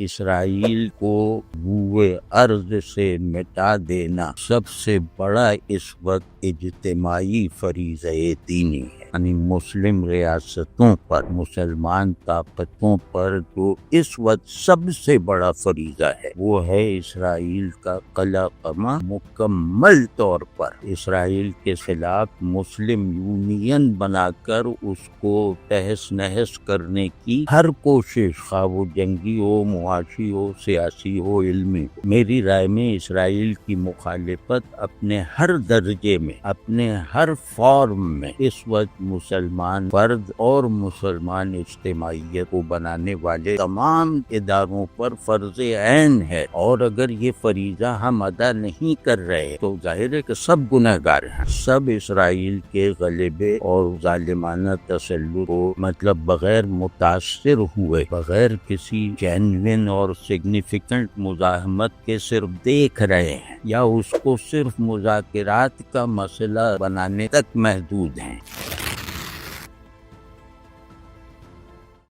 اسرائیل کو روئے ارض سے مٹا دینا سب سے بڑا اس وقت اجتماعی فریضہ دینی ہے، یعنی مسلم ریاستوں پر، مسلمان طاقتوں پر جو اس وقت سب سے بڑا فریضہ ہے وہ ہے اسرائیل کا قلع قمع مکمل طور پر اسرائیل کے خلاف مسلم یونین بنا کر اس کو تہس نہس کرنے کی ہر کوشش، خواہ وہ جنگی ہو، معاشی ہو، سیاسی ہو، علمی ہو۔ میری رائے میں اسرائیل کی مخالفت اپنے ہر درجے میں، اپنے ہر فارم میں اس وقت مسلمان فرد اور مسلمان اجتماعیت کو بنانے والے تمام اداروں پر فرض عین ہے، اور اگر یہ فریضہ ہم ادا نہیں کر رہے تو ظاہر ہے کہ سب گنہگار ہیں، سب اسرائیل کے غلبے اور ظالمانہ تسلط کو بغیر متاثر ہوئے، بغیر کسی جینوین اور سگنیفیکنٹ مزاحمت کے صرف دیکھ رہے ہیں یا اس کو صرف مذاکرات کا مسئلہ بنانے تک محدود ہیں۔